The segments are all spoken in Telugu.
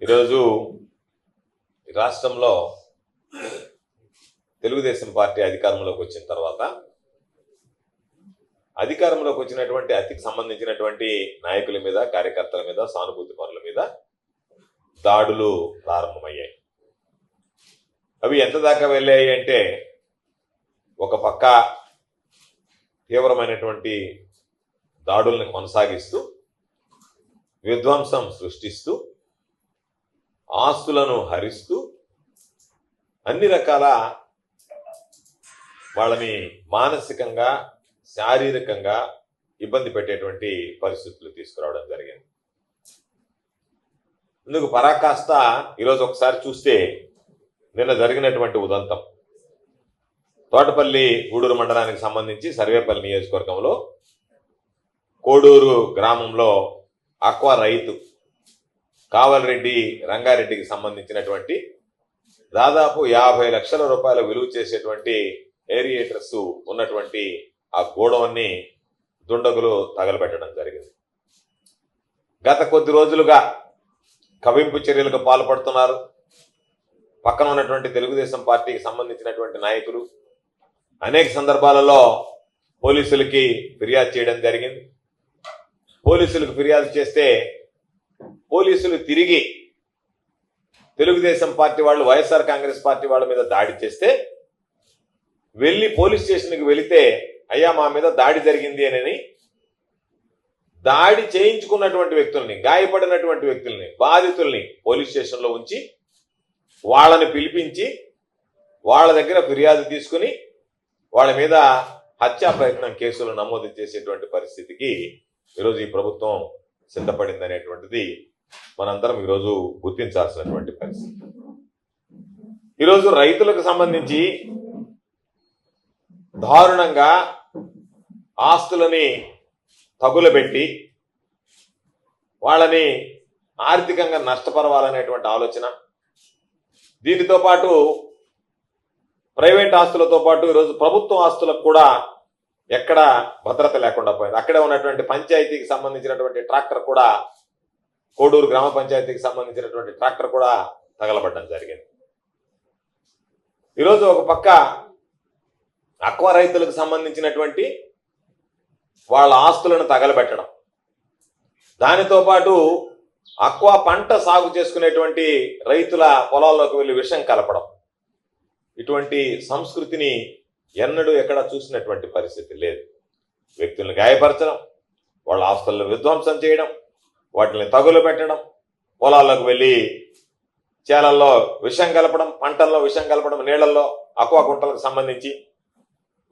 ఈరోజు రాష్ట్రంలో తెలుగుదేశం పార్టీ అధికారంలోకి వచ్చిన తర్వాత అధికారంలోకి వచ్చినటువంటి అతికి సంబంధించినటువంటి నాయకుల మీద, కార్యకర్తల మీద, సానుభూతి పనుల మీద దాడులు ప్రారంభమయ్యాయి. అవి ఎంత దాకా వెళ్ళాయి అంటే, ఒక పక్క తీవ్రమైనటువంటి దాడుల్ని కొనసాగిస్తూ, విధ్వంసం సృష్టిస్తూ, ఆస్తులను హరిస్తూ, అన్ని రకాల వాళ్ళని మానసికంగా, శారీరకంగా ఇబ్బంది పెట్టేటువంటి పరిస్థితులు తీసుకురావడం జరిగింది. ఇందుకు పరాకాష్ట ఈరోజు ఒకసారి చూస్తే, నిన్న జరిగినటువంటి ఉదంతం తోటపల్లి గూడూరు మండలానికి సంబంధించి సర్వేపల్లి నియోజకవర్గంలో కోడూరు గ్రామంలో ఆక్వా రైతు కావలరెడ్డి రంగారెడ్డికి సంబంధించినటువంటి దాదాపు 50 లక్షల రూపాయల విలువ చేసేటువంటి ఏరియేటర్స్ ఉన్నటువంటి ఆ గోడౌన్ని దుండగులు తగలబెట్టడం జరిగింది. గత కొద్ది రోజులుగా కవింపు చర్యలకు పాల్పడుతున్నారు. పక్కన ఉన్నటువంటి తెలుగుదేశం పార్టీకి సంబంధించినటువంటి నాయకులు అనేక సందర్భాలలో పోలీసులకి ఫిర్యాదు చేయడం జరిగింది. పోలీసులకు ఫిర్యాదు చేస్తే పోలీసులు తిరిగి తెలుగుదేశం పార్టీ వాళ్ళు, వైఎస్ఆర్ కాంగ్రెస్ పార్టీ వాళ్ళ మీద దాడి చేస్తే వెళ్ళి పోలీస్ స్టేషన్కి వెళితే, అయ్యా మా మీద దాడి జరిగింది అని దాడి చేయించుకున్నటువంటి వ్యక్తుల్ని, గాయపడినటువంటి వ్యక్తుల్ని, బాధితుల్ని పోలీస్ స్టేషన్లో ఉంచి వాళ్ళని పిలిపించి వాళ్ళ దగ్గర ఫిర్యాదు తీసుకుని వాళ్ళ మీద హత్యా ప్రయత్నం కేసులు నమోదు చేసేటువంటి పరిస్థితికి ఈరోజు ఈ ప్రభుత్వం సిద్ధపడింది అనేటువంటిది మనందరం ఈరోజు గుర్తించాల్సినటువంటి పరిస్థితి. ఈరోజు రైతులకు సంబంధించి దారుణంగా ఆస్తులని తగులబెట్టి వాళ్ళని ఆర్థికంగా నష్టపరవాలనేటువంటి ఆలోచన, దీనితో పాటు ప్రైవేట్ ఆస్తులతో పాటు ఈరోజు ప్రభుత్వ ఆస్తులకు కూడా ఎక్కడ భద్రత లేకుండా పోయింది. అక్కడే ఉన్నటువంటి పంచాయతీకి సంబంధించినటువంటి ట్రాక్టర్ కూడా, కోడూరు గ్రామ పంచాయతీకి సంబంధించినటువంటి ట్రాక్టర్ కూడా తగలబడడం జరిగింది. ఈరోజు ఒక పక్క ఆక్వా రైతులకు సంబంధించినటువంటి వాళ్ళ ఆస్తులను తగలబెట్టడం, దానితో పాటు ఆక్వా పంట సాగు చేసుకునేటువంటి రైతుల పొలాల్లోకి వెళ్ళి విషం కలపడం, ఇటువంటి సంస్కృతిని ఎన్నడూ ఎక్కడ చూసినటువంటి పరిస్థితి లేదు. వ్యక్తులను గాయపరచడం, వాళ్ళ ఆస్తులను విధ్వంసం చేయడం, వాటిని తగులు పెట్టడం, పొలాల్లోకి వెళ్ళి చేలల్లో విషం కలపడం, పంటల్లో విషం కలపడం, నీళ్లలో ఆక్వా గుంటలకు సంబంధించి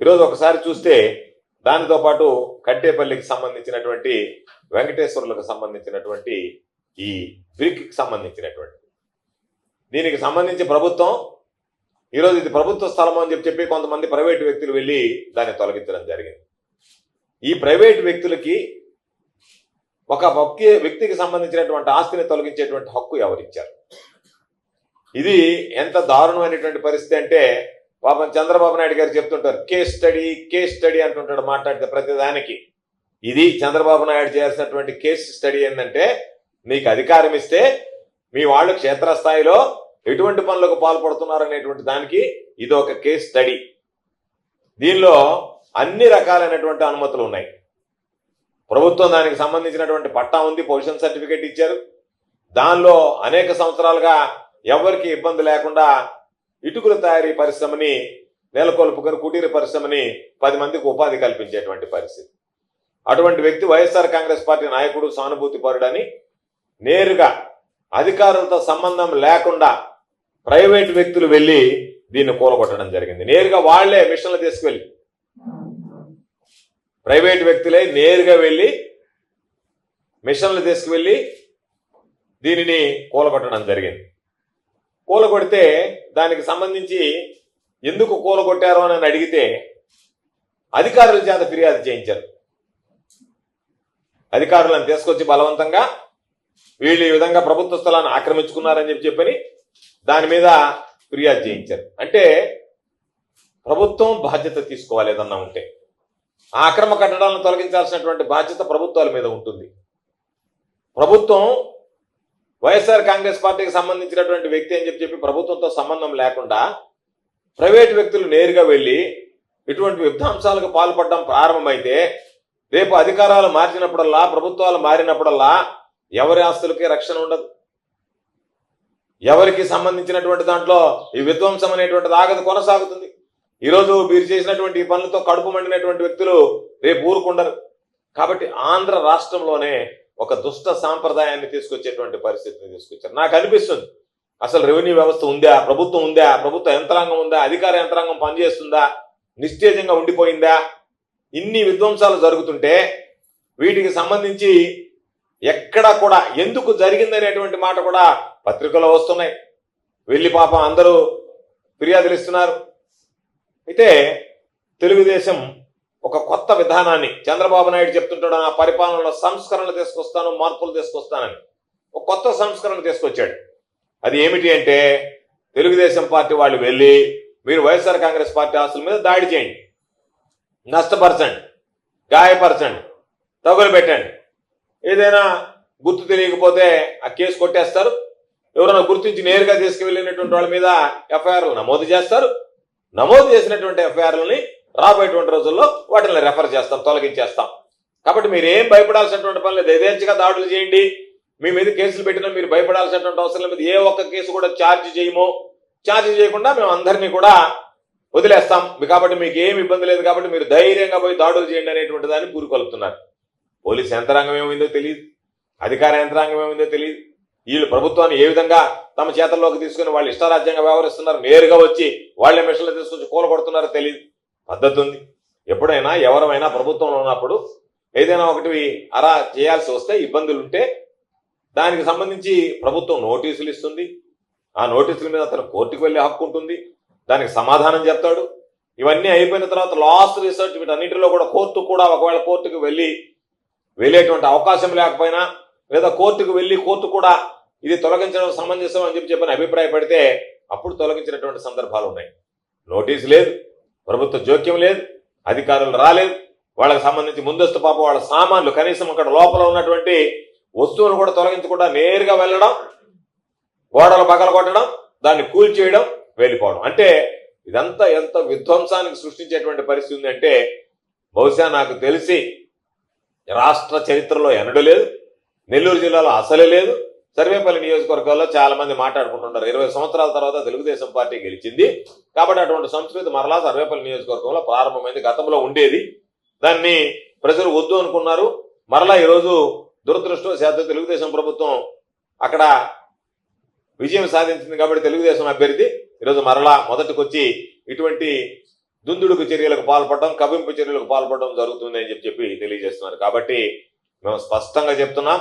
ఈరోజు ఒకసారి చూస్తే, దానితో పాటు కట్టేపల్లికి సంబంధించినటువంటి వెంకటేశ్వర్లకు సంబంధించినటువంటి ఈ బ్రిక్కి సంబంధించినటువంటి దీనికి సంబంధించి ప్రభుత్వం ఈరోజు ఇది ప్రభుత్వ స్థలం అని చెప్పి కొంతమంది ప్రైవేటు వ్యక్తులు వెళ్ళి దాన్ని తొలగించడం జరిగింది. ఈ ప్రైవేటు వ్యక్తులకి ఒక వ్యక్తికి సంబంధించినటువంటి ఆస్తిని తొలగించేటువంటి హక్కు ఎవరిచ్చారు? ఇది ఎంత దారుణమైనటువంటి పరిస్థితి అంటే, పాపం చంద్రబాబు నాయుడు గారు చెప్తుంటారు, కేస్ స్టడీ అంటుంటాడు మాట్లాడితే ప్రతిదానికి. ఇది చంద్రబాబు నాయుడు చేయాల్సినటువంటి కేస్ స్టడీ ఏంటంటే, మీకు అధికారం ఇస్తే మీ వాళ్ళు క్షేత్రస్థాయిలో ఎటువంటి పనులకు పాల్పడుతున్నారనేటువంటి దానికి ఇది ఒక కేస్ స్టడీ. దీనిలో అన్ని రకాలైనటువంటి అనుమతులు ఉన్నాయి. ప్రభుత్వం దానికి సంబంధించినటువంటి పట్టా ఉంది, పొజిషన్ సర్టిఫికేట్ ఇచ్చారు. దానిలో అనేక సంవత్సరాలుగా ఎవరికి ఇబ్బంది లేకుండా ఇటుకల తయారీ పరిశ్రమని నెలకొల్పుకొని కుటీర పరిశ్రమని 10 మందికి ఉపాధి కల్పించేటువంటి పరిస్థితి. అటువంటి వ్యక్తి వైఎస్ఆర్ కాంగ్రెస్ పార్టీ నాయకుడు, సానుభూతి పరుడని నేరుగా అధికారులతో సంబంధం లేకుండా ప్రైవేట్ వ్యక్తులు వెళ్ళి దీన్ని కూలగొట్టడం జరిగింది. నేరుగా వాళ్లే మిషన్లు తీసుకువెళ్ళి, ప్రైవేట్ వ్యక్తులే నేరుగా వెళ్ళి మిషన్లు తీసుకువెళ్ళి దీనిని కూలగొట్టడం జరిగింది. కూలగొడితే దానికి సంబంధించి ఎందుకు కూలగొట్టారో అని అడిగితే అధికారుల చేత ఫిర్యాదు చేయించారు. అధికారులను తీసుకొచ్చి బలవంతంగా వీళ్ళు ఈ విధంగా ప్రభుత్వ స్థలాన్ని ఆక్రమించుకున్నారని చెప్పని దాని మీద ఫిర్యాదు చేయించారు. అంటే ప్రభుత్వం బాధ్యత తీసుకోవాలి. ఏదన్నా ఉంటే ఆ అక్రమ కట్టడాలను తొలగించాల్సినటువంటి బాధ్యత ప్రభుత్వాల మీద ఉంటుంది. ప్రభుత్వం వైఎస్ఆర్ కాంగ్రెస్ పార్టీకి సంబంధించినటువంటి వ్యక్తి అని చెప్పి ప్రభుత్వంతో సంబంధం లేకుండా ప్రైవేటు వ్యక్తులు నేరుగా వెళ్ళి ఇటువంటి విధ్వంసాలకు పాల్పడడం ప్రారంభమైతే రేపు అధికారాలు మార్చినప్పుడల్లా, ప్రభుత్వాలు మారినప్పుడల్లా ఎవరి ఆస్తులకి రక్షణ ఉండదు. ఎవరికి సంబంధించినటువంటి దాంట్లో ఈ విధ్వంసం అనేటువంటిది ఆగదు, కొనసాగుతుంది. ఈరోజు మీరు చేసినటువంటి ఈ పనులతో కడుపు మండినటువంటి వ్యక్తులు రేపు ఊరుకుండరు. కాబట్టి ఆంధ్ర రాష్ట్రంలోనే ఒక దుష్ట సాంప్రదాయాన్ని తీసుకొచ్చేటువంటి పరిస్థితిని తీసుకొచ్చారు. నాకు అనిపిస్తుంది అసలు రెవెన్యూ వ్యవస్థ ఉందా, ప్రభుత్వం ఉందా, ప్రభుత్వ యంత్రాంగం ఉందా, అధికార యంత్రాంగం పనిచేస్తుందా, నిస్తేజంగా ఉండిపోయిందా? ఇన్ని విధ్వంసాలు జరుగుతుంటే వీటికి సంబంధించి ఎక్కడా కూడా ఎందుకు జరిగిందనేటువంటి మాట కూడా పత్రికల్లో వస్తున్నాయి. వెళ్ళి పాపం అందరూ ఫిర్యాదులు ఇస్తున్నారు. అయితే తెలుగుదేశం ఒక కొత్త విధానాన్ని, చంద్రబాబు నాయుడు చెప్తుంటాడు నా పరిపాలనలో సంస్కరణలు తీసుకొస్తాను, మార్పులు తీసుకొస్తానని ఒక కొత్త సంస్కరణ తీసుకొచ్చాడు. అది ఏమిటి అంటే తెలుగుదేశం పార్టీ వాళ్ళు వెళ్ళి మీరు వైఎస్ఆర్ కాంగ్రెస్ పార్టీ ఆస్తుల మీద దాడి చేయండి, నష్టపరచండి, గాయపరచండి, తగులు పెట్టండి. ఏదైనా గుర్తు తెలియకపోతే ఆ కేసు కొట్టేస్తారు. ఎవరైనా గుర్తించి నేరుగా తీసుకువెళ్ళినటువంటి వాళ్ళ మీద ఎఫ్ఐఆర్లు నమోదు చేస్తారు. నమోదు చేసినటువంటి ఎఫ్ఐఆర్లని రాబోయేటువంటి రోజుల్లో వాటిని రెఫర్ చేస్తాం, తొలగించేస్తాం. కాబట్టి మీరు ఏం భయపడాల్సినటువంటి పని లేదు. యథేచ్ఛగా దాడులు చేయండి. మీ మీద కేసులు పెట్టినా మీరు భయపడాల్సినటువంటి అవసరం లేదు. ఏ ఒక్క కేసు కూడా ఛార్జ్ చేయము. ఛార్జ్ చేయకుండా మేము అందరినీ కూడా వదిలేస్తాం. కాబట్టి మీకు ఏమి ఇబ్బంది లేదు. కాబట్టి మీరు ధైర్యంగా పోయి దాడులు చేయండి అనేటువంటి దాన్ని పూరుకొలుపుతున్నారు. పోలీస్ యంత్రాంగం ఏమైందో తెలియదు, అధికార యంత్రాంగం ఏమైందో తెలియదు. వీళ్ళు ప్రభుత్వాన్ని ఏ విధంగా తమ చేతల్లోకి తీసుకుని వాళ్ళు ఇష్టారాజ్యంగా వ్యవహరిస్తున్నారు, నేరుగా వచ్చి వాళ్ళే మిషన్లు తీసుకొచ్చి కూలగొడుతున్నారో తెలియదు. పద్ధతి ఉంది. ఎప్పుడైనా ఎవరైనా ప్రభుత్వంలో ఉన్నప్పుడు ఏదైనా ఒకటి అలా చేయాల్సి వస్తే, ఇబ్బందులు ఉంటే దానికి సంబంధించి ప్రభుత్వం నోటీసులు ఇస్తుంది. ఆ నోటీసుల మీద అతను కోర్టుకు వెళ్ళే హక్కు ఉంటుంది. దానికి సమాధానం చెప్తాడు. ఇవన్నీ అయిపోయిన తర్వాత లాస్ట్ రిసర్చ్ వీటన్నిటిలో కూడా కోర్టు కూడా ఒకవేళ కోర్టుకు వెళ్ళేటువంటి అవకాశం లేకపోయినా, లేదా కోర్టుకు వెళ్ళి కోర్టు కూడా ఇది తొలగించడం సమంజసం అని చెప్పని అభిప్రాయపడితే అప్పుడు తొలగించినటువంటి సందర్భాలు ఉన్నాయి. నోటీసు లేదు, ప్రభుత్వ జోక్యం లేదు, అధికారులు రాలేదు. వాళ్ళకి సంబంధించి ముందస్తు పాపం వాళ్ళ సామాన్లు కనీసం అక్కడ లోపల ఉన్నటువంటి వస్తువులు కూడా తొలగించకుండా నేరుగా వెళ్ళడం, గోడలు పగలగొట్టడం, దాన్ని కూల్చేయడం, వెళ్ళిపోవడం. అంటే ఇదంతా ఎంత విధ్వంసానికి సృష్టించేటువంటి పరిస్థితి ఉంది అంటే బహుశా నాకు తెలిసి రాష్ట్ర చరిత్రలో ఎన్నడూ లేదు, నెల్లూరు జిల్లాలో అసలే లేదు. సర్వేపల్లి నియోజకవర్గాల్లో చాలా మంది మాట్లాడుకుంటున్నారు 20 సంవత్సరాల తర్వాత తెలుగుదేశం పార్టీ గెలిచింది కాబట్టి అటువంటి సంస్కృతి మరలా సర్వేపల్లి నియోజకవర్గంలో ప్రారంభమైంది. గతంలో ఉండేది, దాన్ని ప్రజలు వద్దు అనుకున్నారు. మరలా ఈరోజు దురదృష్టవశాత్తు తెలుగుదేశం ప్రభుత్వం అక్కడ విజయం సాధించింది కాబట్టి తెలుగుదేశం అభ్యర్థి ఈరోజు మరలా మొదటికొచ్చి ఇటువంటి దుందుడుకు చర్యలకు పాల్పడడం, కవింపు చర్యలకు పాల్పడడం జరుగుతుంది అని చెప్పి తెలియజేస్తున్నారు. కాబట్టి మేము స్పష్టంగా చెప్తున్నాం,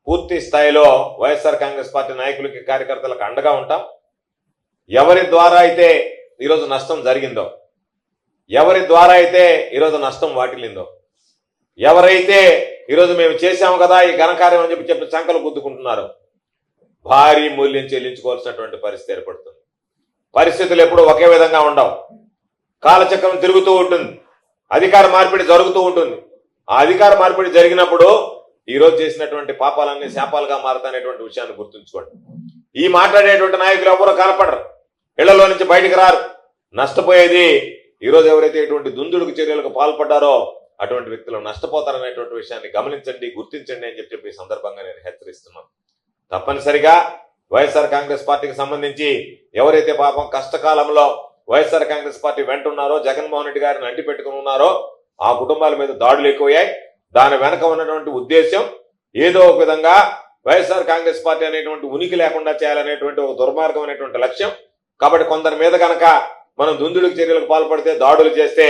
పూర్తి స్థాయిలో వైఎస్ఆర్ కాంగ్రెస్ పార్టీ నాయకులకి, కార్యకర్తలకు అండగా ఉంటాం. ఎవరి ద్వారా అయితే ఈరోజు నష్టం జరిగిందో, ఎవరి ద్వారా అయితే ఈరోజు నష్టం వాటిల్లిందో, ఎవరైతే ఈరోజు మేము చేశాము కదా ఈ ఘనకార్యం అని చెప్పి చంకలు గుద్దుకుంటున్నారు, భారీ మూల్యం చెల్లించుకోవాల్సినటువంటి పరిస్థితి ఏర్పడుతుంది. పరిస్థితులు ఎప్పుడూ ఒకే విధంగా ఉండవు. కాలచక్రం తిరుగుతూ ఉంటుంది, అధికార మార్పిడి జరుగుతూ ఉంటుంది. ఆ అధికార మార్పిడి జరిగినప్పుడు ఈరోజు చేసినటువంటి పాపాలన్నీ శాపాలుగా మారతానేటువంటి విషయాన్ని గుర్తుంచుకోండి. ఈ మాట్లాడేటువంటి నాయకులు ఎవరో కనపడరు, ఇళ్లలో నుంచి బయటకు రారు. నష్టపోయేది ఈరోజు ఎవరైతే ఇటువంటి దుందుడుకు చర్యలకు పాల్పడ్డారో అటువంటి వ్యక్తులు నష్టపోతారనేటువంటి విషయాన్ని గమనించండి, గుర్తించండి అని చెప్పి ఈ సందర్భంగా నేను హెచ్చరిస్తున్నాను. తప్పనిసరిగా వైఎస్ఆర్ కాంగ్రెస్ పార్టీకి సంబంధించి ఎవరైతే పాపం కష్టకాలంలో వైఎస్ఆర్ కాంగ్రెస్ పార్టీ వెంటున్నారో, జగన్మోహన్ రెడ్డి గారిని అంటి పెట్టుకుని ఉన్నారో ఆ కుటుంబాల మీద దాడులు ఎక్కువయ్యాయి. దాని వెనక ఉన్నటువంటి ఉద్దేశం ఏదో ఒక విధంగా వైఎస్ఆర్ కాంగ్రెస్ పార్టీ అనేటువంటి ఉనికి లేకుండా చేయాలనేటువంటి ఒక దుర్మార్గమైనటువంటి లక్ష్యం. కాబట్టి కొందరి మీద కనుక మనం దుందుడుకు చర్యలకు పాల్పడితే, దాడులు చేస్తే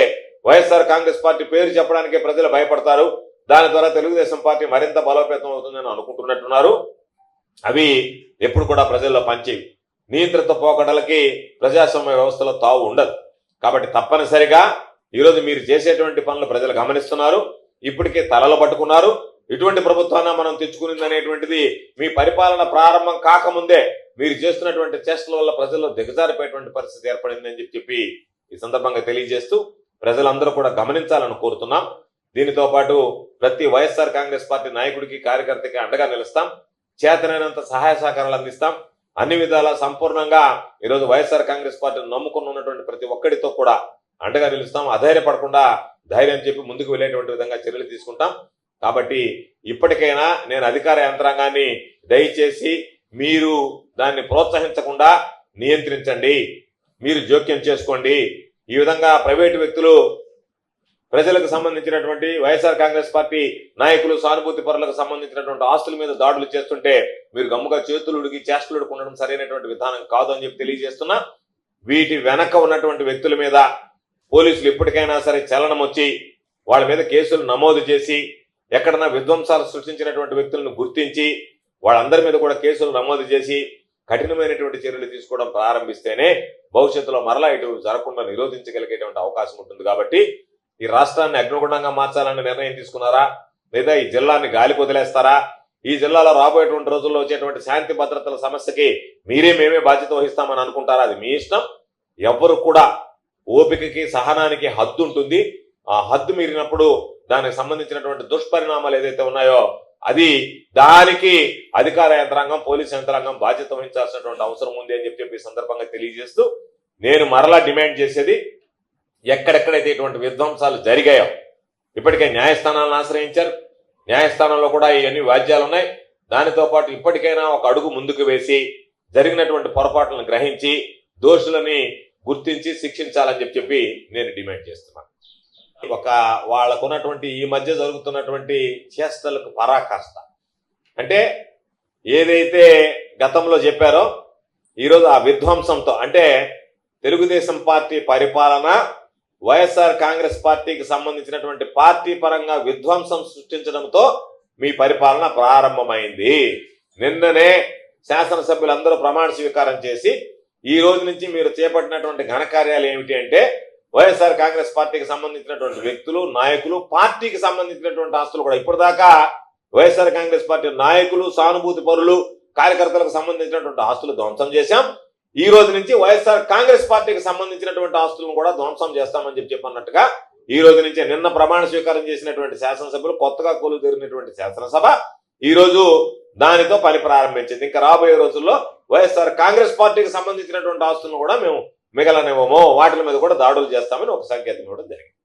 వైఎస్ఆర్ కాంగ్రెస్ పార్టీ పేరు చెప్పడానికే ప్రజలు భయపడతారు. దాని ద్వారా తెలుగుదేశం పార్టీ మరింత బలోపేతం అవుతుందని అనుకుంటున్నట్టున్నారు. అవి ఎప్పుడు కూడా ప్రజల్లో పంచేవి. నియంత్రిత పోకడలకి ప్రజాస్వామ్య వ్యవస్థలో తావు ఉండదు. కాబట్టి తప్పనిసరిగా ఈరోజు మీరు చేసేటువంటి పనులు ప్రజలు గమనిస్తున్నారు, ఇప్పటికే తలలు పట్టుకున్నారు. ఇటువంటి ప్రభుత్వాన్ని మనం తెచ్చుకునింది అనేటువంటిది మీ పరిపాలన ప్రారంభం కాకముందే మీరు చేస్తున్నటువంటి చేష్టల వల్ల ప్రజల్లో దిగజారిపోయేటువంటి పరిస్థితి ఏర్పడింది అని చెప్పి ఈ సందర్భంగా తెలియజేస్తూ ప్రజలందరూ కూడా గమనించాలని కోరుతున్నాం. దీనితో పాటు ప్రతి వైఎస్ఆర్ కాంగ్రెస్ పార్టీ నాయకుడికి, కార్యకర్తకి అండగా నిలుస్తాం. చేతనైనంత సహాయ సహకారాలు అందిస్తాం. అన్ని విధాలా సంపూర్ణంగా ఈరోజు వైఎస్ఆర్ కాంగ్రెస్ పార్టీని నమ్ముకుని ఉన్నటువంటి ప్రతి ఒక్కడితో కూడా అండగా నిలుస్తాం. అధైర్యపడకుండా ధైర్యం చెప్పి ముందుకు వెళ్ళేటువంటి విధంగా చర్యలు తీసుకుంటాం. కాబట్టి ఇప్పటికైనా నేను అధికార యంత్రాంగాన్ని దయచేసి మీరు దాన్ని ప్రోత్సహించకుండా నియంత్రించండి, మీరు జోక్యం చేసుకోండి. ఈ విధంగా ప్రైవేటు వ్యక్తులు ప్రజలకు సంబంధించినటువంటి వైఎస్ఆర్ కాంగ్రెస్ పార్టీ నాయకులు సానుభూతి పరులకు సంబంధించినటువంటి ఆస్తుల మీద దాడులు చేస్తుంటే మీరు గమ్ముగా చేతులుడికి చేష్టలుడికి ఉండడం సరైనటువంటి విధానం కాదు అని చెప్పి తెలియజేస్తున్నా. వీటి వెనక ఉన్నటువంటి వ్యక్తుల మీద పోలీసులు ఇప్పటికైనా సరే చలనం వచ్చి వాళ్ళ మీద కేసులు నమోదు చేసి ఎక్కడన్నా విధ్వంసాలు సృష్టించినటువంటి వ్యక్తులను గుర్తించి వాళ్ళందరి మీద కూడా కేసులు నమోదు చేసి కఠినమైనటువంటి చర్యలు తీసుకోవడం ప్రారంభిస్తేనే భవిష్యత్తులో మరలా ఇటు జరగకుండా నిరోధించగలిగేటువంటి అవకాశం ఉంటుంది. కాబట్టి ఈ రాష్ట్రాన్ని అగ్నిగుండంగా మార్చాలనే నిర్ణయం తీసుకున్నారా, లేదా ఈ జిల్లాని గాలికి వదిలేస్తారా? ఈ జిల్లాలో రాబోయేటువంటి రోజుల్లో వచ్చేటువంటి శాంతి భద్రతల సమస్యకి మేమే బాధ్యత వహిస్తామని అనుకుంటారా? అది మీ ఇష్టం. ఎవ్వరు కూడా ఓపికకి సహనానికి హద్దు ఉంటుంది. ఆ హద్దు మీరినప్పుడు దానికి సంబంధించినటువంటి దుష్పరిణామాలు ఏదైతే ఉన్నాయో అది దానికి అధికార యంత్రాంగం పోలీస్ యంత్రాంగం బాధ్యత వహించాల్సినటువంటి అవసరం ఉంది అని చెప్పి ఈ సందర్భంగా తెలియజేస్తూ నేను మరలా డిమాండ్ చేసేది, ఎక్కడెక్కడైతే ఇటువంటి విధ్వంసాలు జరిగాయో ఇప్పటికే న్యాయస్థానాలను ఆశ్రయించారు. న్యాయస్థానంలో కూడా ఇవన్నీ వాద్యాలు ఉన్నాయి. దానితో పాటు ఇప్పటికైనా ఒక అడుగు ముందుకు వేసి జరిగినటువంటి పొరపాట్లను గ్రహించి దోషులని గుర్తించి శిక్షించాలని చెప్పి నేను డిమాండ్ చేస్తున్నాను. ఒక వాళ్ళకున్నటువంటి ఈ మధ్య జరుగుతున్నటువంటి చేష్టలకు పరాకాష్ట అంటే ఏదైతే గతంలో చెప్పారో ఈరోజు ఆ విధ్వంసంతో అంటే తెలుగుదేశం పార్టీ పరిపాలన వైఎస్ఆర్ కాంగ్రెస్ పార్టీకి సంబంధించినటువంటి పార్టీ పరంగా విధ్వంసం సృష్టించడంతో మీ పరిపాలన ప్రారంభమైంది. నిన్ననే శాసనసభ్యులందరూ ప్రమాణ స్వీకారం చేసి ఈ రోజు నుంచి మీరు చేపట్టినటువంటి ఘనకార్యాలు ఏమిటి అంటే వైఎస్ఆర్ కాంగ్రెస్ పార్టీకి సంబంధించినటువంటి వ్యక్తులు నాయకులు పార్టీకి సంబంధించినటువంటి ఆస్తులు కూడా ఇప్పటిదాకా వైఎస్ఆర్ కాంగ్రెస్ పార్టీ నాయకులు సానుభూతి పరులు కార్యకర్తలకు సంబంధించినటువంటి ఆస్తులు ధ్వంసం చేశాం. ఈ రోజు నుంచి వైఎస్ఆర్ కాంగ్రెస్ పార్టీకి సంబంధించినటువంటి ఆస్తులను కూడా ధ్వంసం చేస్తామని చెప్పన్నట్టుగా ఈ రోజు నుంచి నిన్న ప్రమాణ స్వీకారం చేసినటువంటి శాసనసభ్యులు కొత్తగా కొలువుదీరినటువంటి శాసనసభ ఈ రోజు దానితో పని ప్రారంభించింది. ఇంకా రాబోయే రోజుల్లో వైఎస్ఆర్ కాంగ్రెస్ పార్టీకి సంబంధించినటువంటి ఆస్తులను కూడా మేము మిగలనివ్వము, వాటి మీద కూడా దాడులు చేస్తామని ఒక సంకేతం ఇవ్వడం జరిగింది.